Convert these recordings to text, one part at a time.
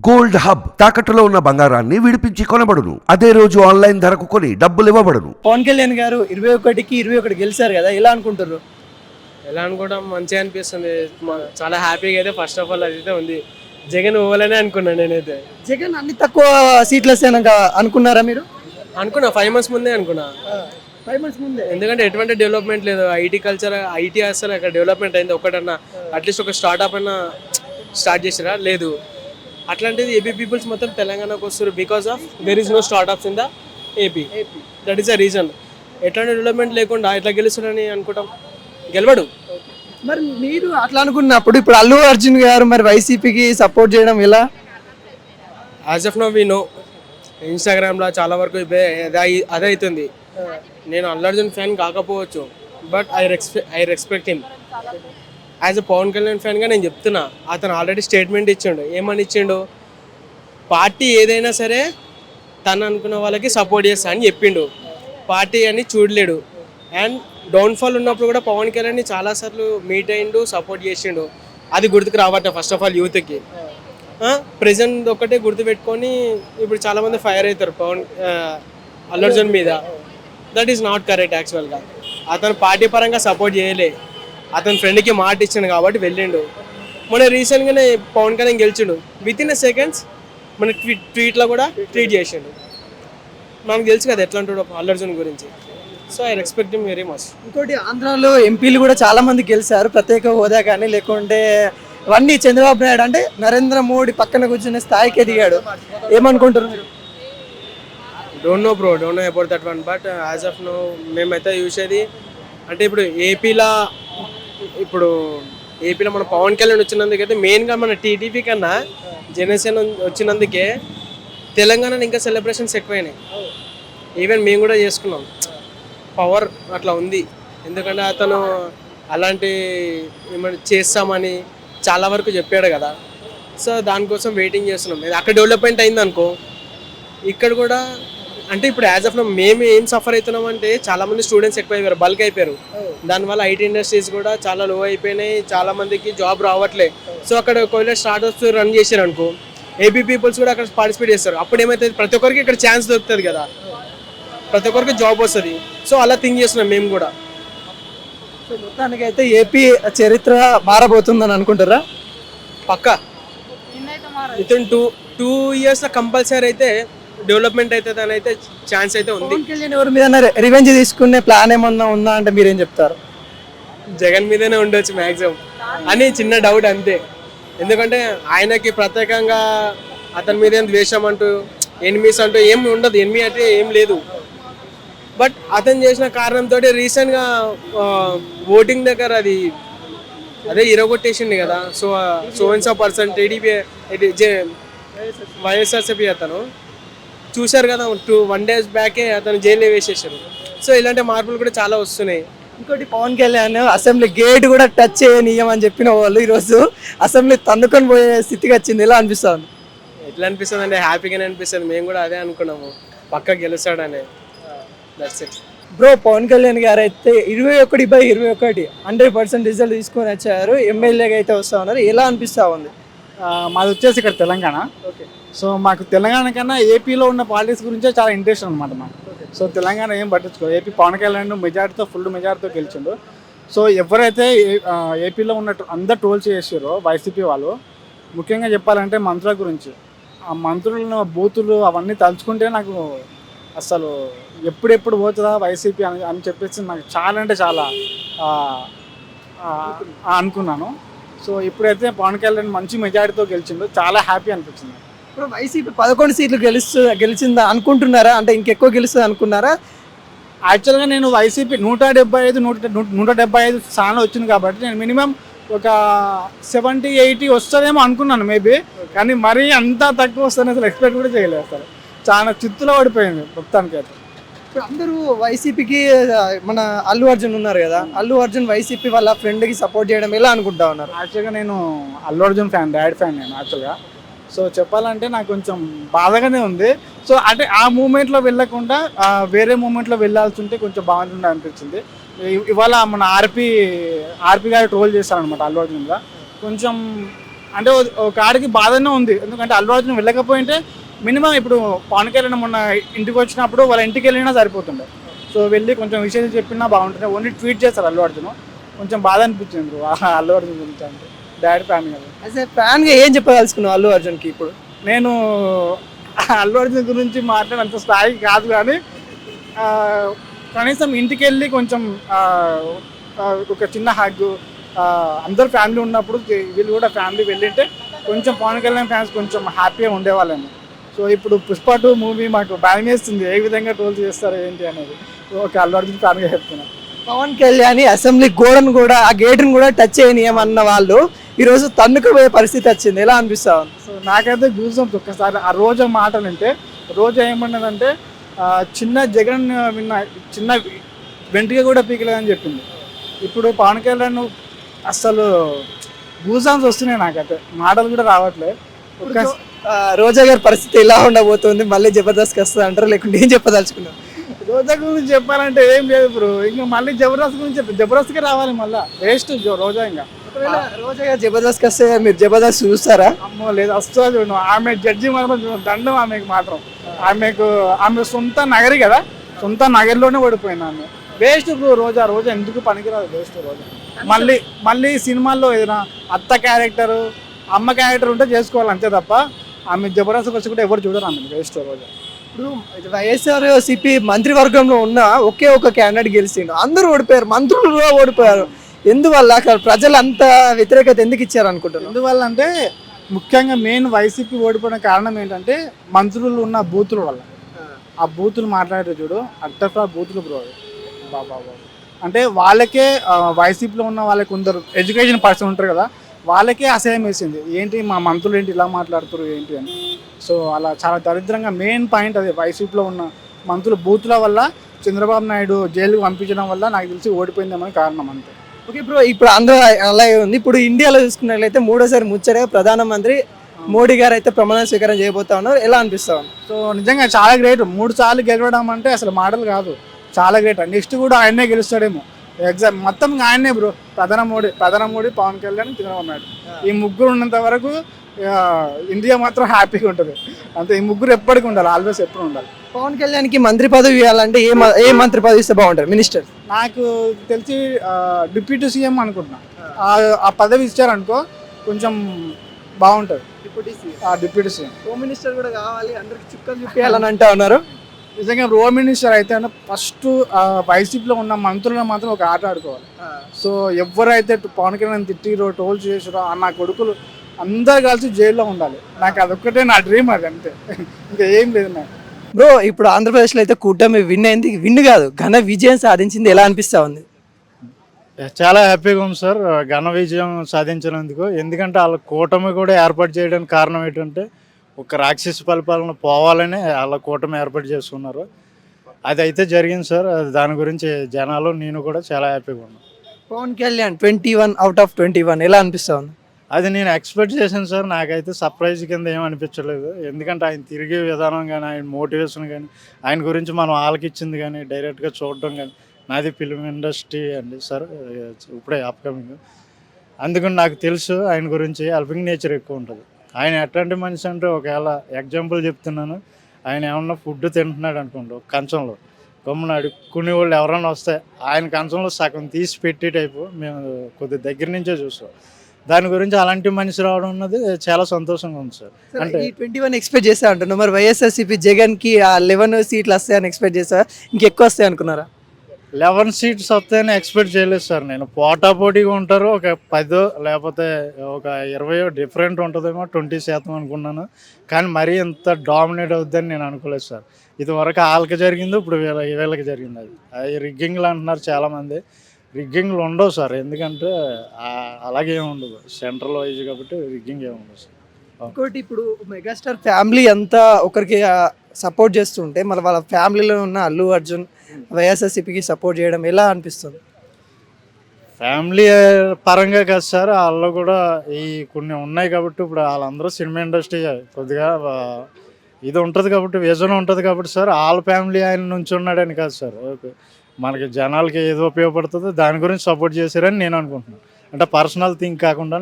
Gold hub తాకట్టులో ఉన్న బంగారాన్ని విడిపించి కొనబడును. అదే రోజు ఆన్లైన్ ధరకు కొని డబ్బులు ఇవ్వబడును. పవన్ కళ్యాణ్ గారు 21కి 21 గెలిచారు కదా, ఎలా అనుకుంటారు? ఎలా అనుకోవడం మంచిగా అనిపిస్తుంది. చాలా హ్యాపీగా అయితే ఫస్ట్ ఆఫ్ ఆల్ అదైతే ఉంది. జగన్ పోవాలనే అనుకున్నాను నేనైతే. జగన్ అన్ని తక్కువ సీట్లు వస్తాయని అనుకున్నారా మీరు? అనుకున్నా 5 months ముందే అనుకున్నా. 5 months ముందే. ఎందుకంటే ఎటువంటి డెవలప్మెంట్ లేదు. ఐటీ కల్చర్ ఐటీ అసలు అక్కడ డెవలప్మెంట్ అయింది ఒక్కటన్నా, అట్లీస్ట్ ఒక స్టార్ట్అప్ అన్నా స్టార్ట్ చేసిరా లేదు. అట్లాంటిది ఏపీ పీపుల్స్ మొత్తం తెలంగాణకు వస్తారు because of there is no startups in the AP. That is the reason. ఎట్లాంటి డెవలప్మెంట్ లేకుండా ఎట్లా గెలుస్తాడని అనుకుంటాం, గెలవడు. మరి మీరు అట్లా అనుకున్నప్పుడు ఇప్పుడు అల్లు అర్జున్ గారు మరి వైసీపీకి సపోర్ట్ చేయడం ఎలా? As of now we know ఇన్స్టాగ్రామ్లో చాలా వరకు అదే అవుతుంది. నేను అల్లు అర్జున్ ఫ్యాన్ కాకపోవచ్చు, but I respect him. As a Pawan Kalyan ఫ్యాన్గా నేను చెప్తున్నా, అతను ఆల్రెడీ స్టేట్మెంట్ ఇచ్చిండు. ఏమని ఇచ్చిండు? పార్టీ ఏదైనా సరే తను అనుకున్న వాళ్ళకి సపోర్ట్ చేస్తా అని చెప్పిండు. పార్టీ అని చూడలేడు. అండ్ డౌన్ఫాల్ ఉన్నప్పుడు కూడా పవన్ కళ్యాణ్ని చాలాసార్లు మీట్ అయ్యిండు, సపోర్ట్ చేసిండు. అది గుర్తుకు రావట్లే ఫస్ట్ ఆఫ్ ఆల్ యూత్కి. ప్రెజెంట్ ఒకటే గుర్తుపెట్టుకొని ఇప్పుడు చాలామంది ఫైర్ అవుతారు అల్లు అర్జున్ మీద. That is not correct. యాక్చువల్గా అతను పార్టీ పరంగా సపోర్ట్ చేయలే, అతని ఫ్రెండ్కి మాట ఇచ్చాడు కాబట్టి వెళ్ళిండు. మన రీసెంట్గానే పవన్ కళ్యాణ్ గెలిచిండు. విత్ ఇన్ సెకండ్స్ మన ట్వీట్లో కూడా ట్వీట్ చేసిండు. మనకు తెలుసు కదా ఎట్లా అంటాడు అల్లు అర్జున్ గురించి. So I respect him very much. ఇంకోటి ఆంధ్రాలో ఎంపీలు కూడా చాలా మంది గెలిచారు, ప్రత్యేక హోదా కానీ లేకుంటే ఇవన్నీ చంద్రబాబు నాయుడు అంటే నరేంద్ర మోడీ పక్కన కూర్చునే స్థాయికి ఎదిగాడు. ఏమనుకుంటారు మీరు? Don't know about that one. But as of now మేమైతే చూసేది అంటే ఇప్పుడు ఏపీలో మన పవన్ కళ్యాణ్ వచ్చినందుకైతే మెయిన్గా మన టీడీపీ కన్నా జనసేన వచ్చినందుకే తెలంగాణలో ఇంకా సెలబ్రేషన్స్ ఎక్కువైనాయి. ఈవెన్ మేము కూడా చేసుకున్నాం. పవర్ అట్లా ఉంది. ఎందుకంటే అతను అలాంటి ఏమైనా చేస్తామని చాలా వరకు చెప్పాడు కదా. సో దానికోసం వెయిటింగ్ చేస్తున్నాం. అక్కడ డెవలప్మెంట్ అయింది అనుకో, ఇక్కడ కూడా అంటే ఇప్పుడు యాజ్ ఆఫ్ మేము ఏం సఫర్ అవుతున్నాం అంటే చాలామంది స్టూడెంట్స్ ఎక్కువ అయిపోయారు, బల్క్ అయిపోయారు. దానివల్ల ఐటీ ఇండస్ట్రీస్ కూడా చాలా లో అయిపోయినాయి, చాలా మందికి జాబ్ రావట్లే. సో అక్కడ ఒకవేళ స్టార్ట్అప్స్ రన్ చేశారు అనుకో, ఏపీ పీపుల్స్ కూడా అక్కడ పార్టిసిపేట్ చేస్తారు. అప్పుడు ఏమైతుంది, ప్రతి ఒక్కరికి ఇక్కడ ఛాన్స్ దొరుకుతుంది కదా, ప్రతి ఒక్కరికి జాబ్ వస్తుంది. సో అలా థింక్ చేస్తున్నాం మేము కూడా. సో మొత్తానికి అయితే ఏపీ చరిత్ర మారబోతుందని అనుకుంటారా? పక్కా విత్ ఇన్ టూ ఇయర్స్లో కంపల్సరీ అయితే డెవలప్మెంట్ అవుతుంది అని అయితే ఛాన్స్ అయితే ఉంది. పవన్ కళ్యాణ్ ఎవరి మీద రివెంజ్ తీసుకునే ప్లాన్ ఏమన్నా ఉందా అంటే మీరేం చెప్తారు? జగన్ మీదనే ఉండొచ్చు మ్యాక్సిమం అని చిన్న డౌట్ అంతే. ఎందుకంటే ఆయనకి ప్రత్యేకంగా అతని మీద ఏం ద్వేషం అంటూ ఎనిమీస్ అంటూ ఏం ఉండదు. ఎనిమీ అంటే ఏం లేదు. బట్ అతను చేసిన కారణంతో రీసెంట్గా ఓటింగ్ దగ్గర అదే ఇరగొట్టేసింది కదా. So and so person TDP YSRCP అతను చూశారు కదా, 1 days బ్యాకే అతను జైల్లో వేసేసారు. సో ఇలాంటి మార్పులు కూడా చాలా వస్తున్నాయి. ఇంకోటి పవన్ కళ్యాణ్ అసెంబ్లీ గేట్ కూడా టచ్ చేయనీయమని చెప్పిన వాళ్ళు ఈరోజు అసెంబ్లీ తన్నుకొని పోయే స్థితికి వచ్చింది. ఎలా అనిపిస్తుంది? ఎట్లా అనిపిస్తుంది అంటే హ్యాపీగానే అనిపిస్తుంది. మేము కూడా అదే అనుకున్నాము, పక్క గెలుస్తాడని. That's it bro. Pawan Kalyan గారు అయితే 21/21 100% రిజల్ట్ తీసుకొని వచ్చారు, ఎమ్మెల్యేగా అయితే వస్తా ఉన్నారు. ఎలా అనిపిస్తా ఉంది? మాది వచ్చేసి ఇక్కడ తెలంగాణ. ఓకే. సో మాకు తెలంగాణ కన్నా ఏపీలో ఉన్న పాలిటిక్స్ గురించే చాలా ఇంట్రెస్ట్ అనమాట మాకు. సో తెలంగాణ ఏం పట్టించుకో, ఏపీ పవన్ కళ్యాణ్ ఫుల్ మెజార్టీతో గెలిచిండు. సో ఎవరైతే ఏపీలో ఉన్న అందరు ట్రోల్స్ చేసారో వైసీపీ వాళ్ళు, ముఖ్యంగా చెప్పాలంటే మంత్రుల గురించి, ఆ మంత్రులను బూతులు అవన్నీ తలుచుకుంటే నాకు అసలు ఎప్పుడెప్పుడు పోతుందా వైసీపీ అని చెప్పేసి నాకు చాలా అంటే చాలా అనుకున్నాను. సో ఇప్పుడైతే పవన్ కళ్యాణ్ మంచి మెజారిటీతో గెలిచిండు, చాలా హ్యాపీ అనిపించింది. ఇప్పుడు వైసీపీ 11 సీట్లు గెలిచిందా అనుకుంటున్నారా? అంటే ఇంకెక్కువ గెలుస్తుంది అనుకున్నారా? యాక్చువల్గా నేను వైసీపీ 175 స్థానాలు వచ్చింది కాబట్టి నేను మినిమం ఒక 70-80 వస్తుందేమో అనుకున్నాను మేబీ. కానీ మరీ అంతా తక్కువ వస్తుందని అసలు ఎక్స్పెక్ట్ కూడా చేయలేదు. అసలు చాలా చిత్తులో పడిపోయింది మొత్తానికి అయితే. ఇప్పుడు అందరూ వైసీపీకి మన అల్లు అర్జున్ ఉన్నారు కదా, అల్లు అర్జున్ వైసీపీ వాళ్ళ ఫ్రెండ్కి సపోర్ట్ చేయడం ఎలా అనుకుంటా ఉన్నారు? యాక్చువల్గా నేను Allu Arjun fan, dad fan నేను యాక్చువల్గా. సో చెప్పాలంటే నాకు కొంచెం బాధగానే ఉంది. సో అంటే ఆ మూమెంట్లో వెళ్ళకుండా వేరే మూమెంట్లో వెళ్ళాల్సి ఉంటే కొంచెం బాగుంటుండే అనిపించింది. ఇవాళ మన ఆర్పి గారు ట్రోల్ చేశారనమాట అల్లు అర్జున్గా. కొంచెం అంటే ఒక కాడికి బాధనే ఉంది. ఎందుకంటే అల్లు అర్జున్ వెళ్ళకపోయింటే మినిమం ఇప్పుడు పవన్ కళ్యాణ్ మొన్న ఇంటికి వచ్చినప్పుడు వాళ్ళ ఇంటికి వెళ్ళినా సరిపోతుండే. సో వెళ్ళి కొంచెం విషయాలు చెప్పినా బాగుంటుంది. ఓన్లీ ట్వీట్ చేస్తారు అల్లు అర్జున్. కొంచెం బాధ అనిపించింది బ్రో అల్లు అర్జున్ గురించి. అంటే డాడీ ఫ్యాన్ కదా. యాజ్ ఏ ఫ్యాన్గా ఏం చెప్పదలుచుకున్నావు అల్లు అర్జున్కి ఇప్పుడు? నేను అల్లు అర్జున్ గురించి మాట్లాడేంత స్థాయి కాదు, కానీ కనీసం ఇంటికి వెళ్ళి కొంచెం ఒక చిన్న హగ్, అందరు ఫ్యామిలీ ఉన్నప్పుడు వీళ్ళు కూడా ఫ్యామిలీ వెళ్ళింటే కొంచెం పవన్ కళ్యాణ్ ఫ్యాన్స్ కొంచెం హ్యాపీగా ఉండేవాళ్ళని. సో ఇప్పుడు పుష్ప 2 మూవీ మాకు భయం వేస్తుంది, ఏ విధంగా ట్రోల్ చేస్తారు ఏంటి అనేది. ఒక అల్లు అర్జున్ ఫ్యాన్గా చెప్తున్నాను. పవన్ కళ్యాణ్ అసెంబ్లీ గోడను కూడా, ఆ గేటును కూడా టచ్ చేయనియమన్న వాళ్ళు ఈరోజు తన్నుకుపోయే పరిస్థితి వచ్చింది. ఎలా అనిపిస్తా ఉంది? సో నాకైతే గూజంప్స్ ఒక్కసారి ఆ రోజా మాటలు అంటే. రోజా ఏమన్నదంటే చిన్న జగన్ విన్న చిన్న వెంట్రుక కూడా పీకలేదని చెప్పింది. ఇప్పుడు పవన్ కళ్యాణ్ అసలు గూజంప్స్ వస్తున్నాయి నాకైతే, మాటలు కూడా రావట్లేదు. రోజా గారి పరిస్థితి ఎలా ఉండబోతుంది? మళ్ళీ జబర్దస్త్కి వస్తుంది అంటారు, లేకుంటే ఏం చెప్పదలుచుకున్నారు? రోజా గురించి చెప్పాలంటే ఏం లేదు బ్రో. ఇంకా మళ్ళీ జబర్దస్త్ గురించి జబర్దస్త్కే రావాలి, మళ్ళీ వేస్ట్ రోజా. ఇంకా రోజా గారు జబర్దస్త్కి వస్తే మీరు జబర్దస్త్ చూస్తారా? అమ్మో లేదు, వస్తుంది చూడండి. ఆమె జడ్జి మాత్రం దండం ఆమెకు మాత్రం. ఆమె సొంత నగరి కదా, సొంత నగరిలోనే ఓడిపోయింది ఆమె. వేస్ట్ బ్రో రోజా. రోజా ఎందుకు పనికిరాదు, వేస్ట్ రోజా. మళ్ళీ సినిమాల్లో ఏదైనా అత్త క్యారెక్టర్, అమ్మ క్యారెక్టర్ ఉంటే చేసుకోవాలి అంతే తప్ప ఆమె జబర్దస్త్ వచ్చి కూడా ఎవరు చూడరు ఆమె. వేస్ట్ రోజా. ఇప్పుడు వైఎస్ఆర్సీపీ మంత్రివర్గంలో ఉన్న ఒకే ఒక క్యాండిడేట్ గెలిచిండు, అందరూ ఓడిపోయారు, మంత్రులు కూడా ఓడిపోయారు. ఎందువల్ల అక్కడ ప్రజలు అంత వ్యతిరేకత ఎందుకు ఇచ్చారు అనుకుంటున్నారు? ఎందువల్ల అంటే ముఖ్యంగా మెయిన్ వైసీపీ ఓడిపోయిన కారణం ఏంటంటే మంత్రులు ఉన్న బూతుల వల్ల. ఆ బూతులు మాట్లాడే చూడు, అట్టఫా బూతులు బ్రో బాబా. అంటే వాళ్ళకే వైసీపీలో ఉన్న వాళ్ళకి కొందరు ఎడ్యుకేషన్ పర్సన్ ఉంటారు కదా, వాళ్ళకే అసహ్యం వేసింది. ఏంటి మా మంత్రులు ఏంటి ఇలా మాట్లాడుతారు ఏంటి అని. సో అలా చాలా దరిద్రంగా మెయిన్ పాయింట్ అది. వైసీపీలో ఉన్న మంత్రులు బూతుల వల్ల చంద్రబాబు నాయుడు జైలుకు పంపించడం వల్ల నాకు తెలిసి ఓడిపోయిందేమని కారణం అంతే. ఓకే బ్రో, ఇప్పుడు ఆంధ్ర అలాగే ఉంది. ఇప్పుడు ఇండియాలో చూసుకున్నట్లయితే మూడోసారి ముచ్చటగా ప్రధానమంత్రి మోడీ గారు అయితే ప్రమాణ స్వీకారం చేయబోతా ఉన్నారు. ఎలా అనిపిస్తా ఉంది? సో నిజంగా చాలా గ్రేట్. 3 సార్లు గెలవడం అంటే అసలు మాటలు కాదు, చాలా గ్రేట్. నెక్స్ట్ కూడా ఆయనే గెలుస్తాడేమో. ఎగ్జామ్ మొత్తం ఆయనే బ్రో. ప్రధాని మోడీ, పవన్ కళ్యాణ్, చంద్రబాబు నాయుడు, ఈ ముగ్గురు ఉన్నంత వరకు ఇండియా మాత్రం హ్యాపీగా ఉంటుంది అంతే. ఈ ముగ్గురు ఎప్పటికీ ఉండాలి, ఆల్వేస్ ఎప్పుడు ఉండాలి. పవన్ కళ్యాణ్కి మంత్రి పదవి ఇవ్వాలంటే ఏ మంత్రి పదవి ఇస్తే బాగుంటారు? మినిస్టర్ నాకు తెలిసి డిప్యూటీ సీఎం అనుకుంటున్నా. ఆ పదవి ఇచ్చారనుకో కొంచెం బాగుంటుంది. Deputy CM. హోమ్ మినిస్టర్ కూడా కావాలి, అందరికి చుక్కలు చూపించాలని అంటా ఉన్నారు. నిజంగా హోమ్ మినిస్టర్ అయితే ఫస్ట్ వైసీపీలో ఉన్న మంత్రులను మాత్రం ఒక ఆట ఆడుకోవాలి. సో ఎవరైతే పవన్ కళ్యాణ్ తిట్టిరో, టోల్ చేసిరో నా కొడుకులు అందరు కలిసి జైల్లో ఉండాలి. నాకు అదొక్కటే నా డ్రీమ్, అది అంతే, ఇంకా ఏం లేదు నాకు. బ్రో ఇప్పుడు ఆంధ్రప్రదేశ్లో అయితే కూటమి విన్ అయింది, విన్ కాదు ఘన విజయం సాధించింది. ఎలా అనిపిస్తా ఉంది? చాలా హ్యాపీగా ఉంది సార్ ఘన విజయం సాధించినందుకు. ఎందుకంటే వాళ్ళ కూటమి కూడా ఏర్పాటు చేయడానికి కారణం ఏంటంటే ఒక రాక్షస పరిపాలన పోవాలని వాళ్ళ కూటమి ఏర్పాటు చేసుకున్నారు. అది అయితే జరిగింది సార్. దాని గురించి జనాలు నేను కూడా చాలా హ్యాపీగా ఉన్నాను. పవన్ కళ్యాణ్ 21 out of 21 ఎలా అనిపిస్తా ఉంది? అది నేను ఎక్స్పెక్ట్ చేశాను సార్. నాకైతే సర్ప్రైజ్ కింద ఏం అనిపించలేదు. ఎందుకంటే ఆయన తిరిగే విధానం కానీ, ఆయన మోటివేషన్ కానీ, ఆయన గురించి మనం ఆలకిచ్చింది కానీ, డైరెక్ట్గా చూడడం కానీ. నాది ఫిల్మ్ ఇండస్ట్రీ అండి సార్, ఇప్పుడే అప్కమింగ్. అందుకని నాకు తెలుసు ఆయన గురించి. హెల్పింగ్ నేచర్ ఎక్కువ ఉంటుంది. ఆయన ఎట్లాంటి మనిషి అంటే, ఒకవేళ ఎగ్జాంపుల్ చెప్తున్నాను, ఆయన ఏమన్నా ఫుడ్ తింటున్నాడు అనుకోండి, ఒక కంచంలో గమ్మున అడుక్కునే వాళ్ళు ఎవరైనా వస్తే ఆయన కంచంలో సగం తీసి పెట్టి టైపు మేము కొద్ది దగ్గర నుంచే చూస్తాం. దాని గురించి అలాంటి మనిషి రావడం అన్నది చాలా సంతోషంగా ఉంది సార్. అంటే 21 ఎక్స్పెక్ట్ చేస్తా అంటున్నా. మరి వైఎస్ఆర్సీపీ జగన్కి 11 సీట్లు వస్తాయని ఎక్స్పెక్ట్ చేస్తా, ఇంకెక్కువ వస్తాయి అనుకున్నారా? 11 సీట్స్ వస్తాయని ఎక్స్పెక్ట్ చేయలేదు సార్ నేను. పోటాపోటీగా ఉంటారు, ఒక 10 లేకపోతే ఒక 20 డిఫరెంట్ ఉంటుందేమో, 20% అనుకున్నాను. కానీ మరీ ఇంత డామినేట్ అవుద్దని నేను అనుకోలేదు సార్. ఇది వరకు వాళ్ళకి జరిగింది, ఇప్పుడు వీళ్ళకి జరిగింది. అది రిగ్గింగ్లు అంటున్నారు చాలామంది. రిగ్గింగ్లు ఉండవు సార్, ఎందుకంటే అలాగే ఉండదు, సెంట్రల్ వైజ్ కాబట్టి రిగ్గింగ్ ఏమి ఉండదు సార్. ఇంకోటి ఇప్పుడు మెగాస్టార్ ఫ్యామిలీ అంతా ఒకరికి సపోర్ట్ చేస్తుంటే మరి వాళ్ళ ఫ్యామిలీలో ఉన్న అల్లు అర్జున్ వైఎస్ఆర్సీపీకి సపోర్ట్ చేయడం ఎలా అనిపిస్తుంది? ఫ్యామిలీ పరంగా కాదు సార్, వాళ్ళు కూడా ఈ కొన్ని ఉన్నాయి కాబట్టి ఇప్పుడు వాళ్ళందరూ సినిమా ఇండస్ట్రీ కొద్దిగా ఇది ఉంటుంది కాబట్టి, విజన్ ఉంటుంది కాబట్టి సార్. వాళ్ళ ఫ్యామిలీ ఆయన నుంచి ఉన్నాడని కాదు సార్. ఓకే, మనకి జనాలకి ఏదో ఉపయోగపడుతుందో దాని గురించి సపోర్ట్ చేశారని నేను అనుకుంటున్నాను. అంటే పర్సనల్ థింక్ కాకుండా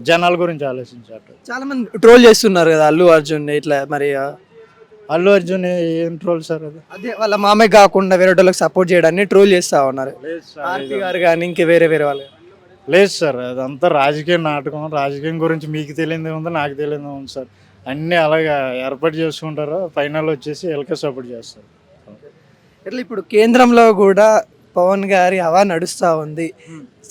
జనాల గురించి ఆలోచించారు. చాలా మంది ట్రోల్ చేస్తున్నారు కదా అల్లు అర్జున్ ఇట్లా మరి అల్లు అర్జున్ ఏం ట్రోల్ సార్ అది? అదే వాళ్ళ మామయ్య కాకుండా వేరే వాళ్ళకి సపోర్ట్ చేయడాన్ని ట్రోల్ చేస్తా ఉన్నారు. ఆర్పి గారు కానీ ఇంకా వేరే వేరే వాళ్ళు. లేదు సార్, అదంతా రాజకీయ నాటకం. రాజకీయం గురించి మీకు తెలియదు ఉందో నాకు తెలియదు ఉంది సార్. అన్నీ అలాగా ఏర్పాటు చేసుకుంటారు, ఫైనల్ వచ్చేసి ఎల్కే సపోర్ట్ చేస్తారు. ఇట్లా ఇప్పుడు కేంద్రంలో కూడా పవన్ గారి హవా నడుస్తూ ఉంది,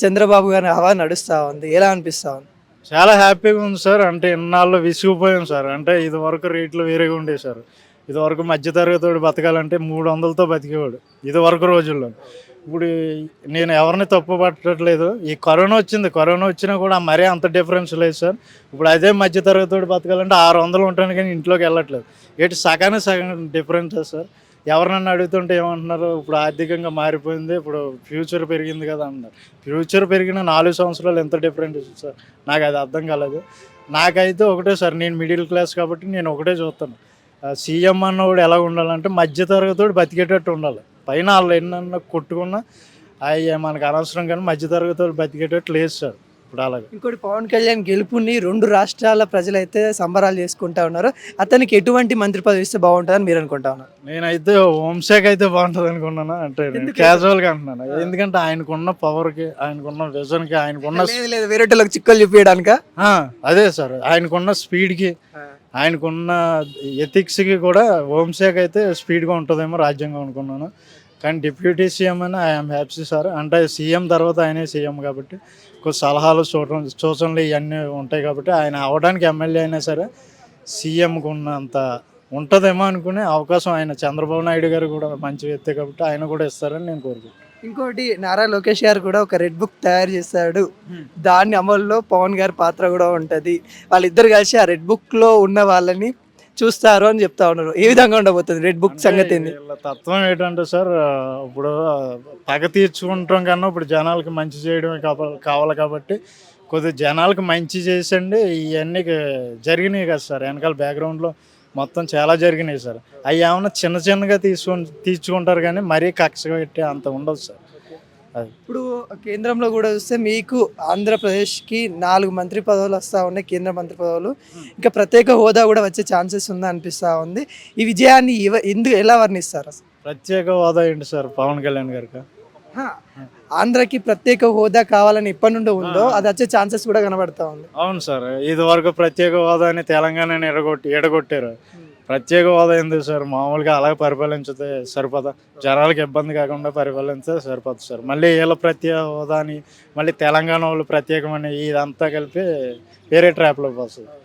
చంద్రబాబు గారి హవా నడుస్తూ ఉంది, ఎలా అనిపిస్తూ ఉంది? చాలా హ్యాపీగా ఉంది సార్. అంటే ఇన్నాళ్ళు విసిగిపోయాం సార్. అంటే ఇది వరకు రేట్లు వేరేగా ఉండేవి సార్. ఇది వరకు మధ్యతరగతివాడు బతకాలంటే 300లతో బతికేవాడు ఇది వరకు రోజుల్లో. ఇప్పుడు నేను ఎవరిని తప్పు పట్టట్లేదు. ఈ కరోనా వచ్చింది, కరోనా వచ్చినా కూడా మరీ అంత డిఫరెన్స్ లేదు సార్. ఇప్పుడు అదే మధ్యతరగతివాడు బతకాలంటే 600 ఉంటాను కానీ ఇంట్లోకి వెళ్ళట్లేదు. ఏంటి సగానికి సగం డిఫరెన్స్ సార్. ఎవరినన్నా అడుగుతుంటే ఏమంటున్నారు, ఇప్పుడు ఆర్థికంగా మారిపోయింది, ఇప్పుడు ఫ్యూచర్ పెరిగింది కదా అన్నారు. ఫ్యూచర్ పెరిగిన 4 సంవత్సరాలు ఎంత డిఫరెంట్ సార్, నాకు అది అర్థం కాలేదు. నాకైతే ఒకటే సార్, నేను మిడిల్ క్లాస్ కాబట్టి నేను ఒకటే చూస్తాను. సీఎం అన్నవాడు ఎలా ఉండాలంటే మధ్యతరగతివాడు బతికేటట్టు ఉండాలి. పైన వాళ్ళు ఎన్నన్నా కొట్టుకున్నా అవి మనకు అనవసరం, కానీ మధ్యతరగతివాడు బతికేటట్టు లేదు సార్ ఇప్పుడు. అలాగే ఇంకోటి పవన్ కళ్యాణ్ గెలుపుని 2 రాష్ట్రాల ప్రజలైతే సంబరాలు చేసుకుంటా ఉన్నారు. అతనికి ఎటువంటి మంత్రి పదవి ఇస్తే బాగుంటుందని మీరు అనుకుంటా ఉన్నారు? నేనైతే హోంశాఖ అయితే బాగుంటుంది అనుకున్నాను. అంటే నేను క్యాజువల్గా అంటున్నాను. ఎందుకంటే ఆయనకున్న పవర్కి, ఆయనకున్న విజన్కి, ఆయనకున్న లేదు వేరే వాళ్ళకి చిక్కలు చూపించడానిక. అదే సార్, ఆయనకున్న స్పీడ్కి, ఆయనకున్న ఎథిక్స్కి కూడా హోంశాఖ అయితే స్పీడ్గా ఉంటుందేమో రాజ్యాంగం అనుకున్నాను. కానీ డిప్యూటీ సీఎం అని ఐఎమ్ హ్యాపీ సార్. అంటే సీఎం తర్వాత ఆయనే సీఎం కాబట్టి కొన్ని సలహాలు సూచనలు ఇవన్నీ ఉంటాయి కాబట్టి ఆయన అవడానికి ఎమ్మెల్యే అయినా సరే సీఎంకు ఉన్నంత ఉంటుందేమో అనుకునే అవకాశం ఆయన చంద్రబాబు నాయుడు గారు కూడా మంచి వ్యక్తి కాబట్టి ఆయన కూడా ఇస్తారని నేను కోరుకుంటున్నాను. ఇంకోటి నారా లోకేష్ గారు కూడా ఒక రెడ్ బుక్ తయారు చేశాడు, దాని అమల్లో పవన్ గారి పాత్ర కూడా ఉంటుంది, వాళ్ళిద్దరు కలిసి ఆ రెడ్ బుక్లో ఉన్న వాళ్ళని చూస్తారు అని చెప్తా ఉన్నారు. ఏ విధంగా ఉండబోతుంది రెడ్ బుక్ సంగతి ఏంది? వీళ్ళ తత్వం ఏంటంటే సార్, ఇప్పుడు పగ తీర్చుకుంటాం కన్నా ఇప్పుడు జనాలకి మంచి చేయడమే కావాలి కాబట్టి కొద్దిగా జనాలకు మంచి చేసండి. ఇవన్నీ జరిగినాయి కదా సార్, వెనకాల బ్యాక్గ్రౌండ్లో మొత్తం చాలా జరిగినాయి సార్. అవి ఏమన్నా చిన్నగా తీర్చుకుంటారు కానీ మరీ కక్ష పెట్టి అంత ఉండదు సార్. అది ఇప్పుడు కేంద్రంలో కూడా చూస్తే మీకు ఆంధ్రప్రదేశ్కి 4 మంత్రి పదవులు వస్తూ ఉన్నాయి, కేంద్ర మంత్రి పదవులు. ఇంకా ప్రత్యేక హోదా కూడా వచ్చే ఛాన్సెస్ ఉందా అనిపిస్తూ ఉంది. ఈ విజయాన్ని ఎలా వర్ణిస్తారు? ప్రత్యేక హోదా ఏంటి సార్ పవన్ కళ్యాణ్ గారికి? ఆంధ్రకి ప్రత్యేక హోదా కావాలని ఎప్పటి నుండి ఉందో అది వచ్చే ఛాన్సెస్ కూడా కనబడతా ఉంది. అవును సార్, ఇది వరకు ప్రత్యేక హోదాని తెలంగాణని ఎడగొట్టారు. ప్రత్యేక హోదా ఎందుకు సార్, మామూలుగా అలాగే పరిపాలించితే సరిపోదా, జనాలకు ఇబ్బంది కాకుండా పరిపాలించితే సరిపోతుంది సార్. మళ్ళీ వీళ్ళ ప్రత్యేక హోదా అని మళ్ళీ తెలంగాణ వాళ్ళు ప్రత్యేకమని ఇదంతా కలిపి వేరే ట్రాప్లోకి వస్తుంది.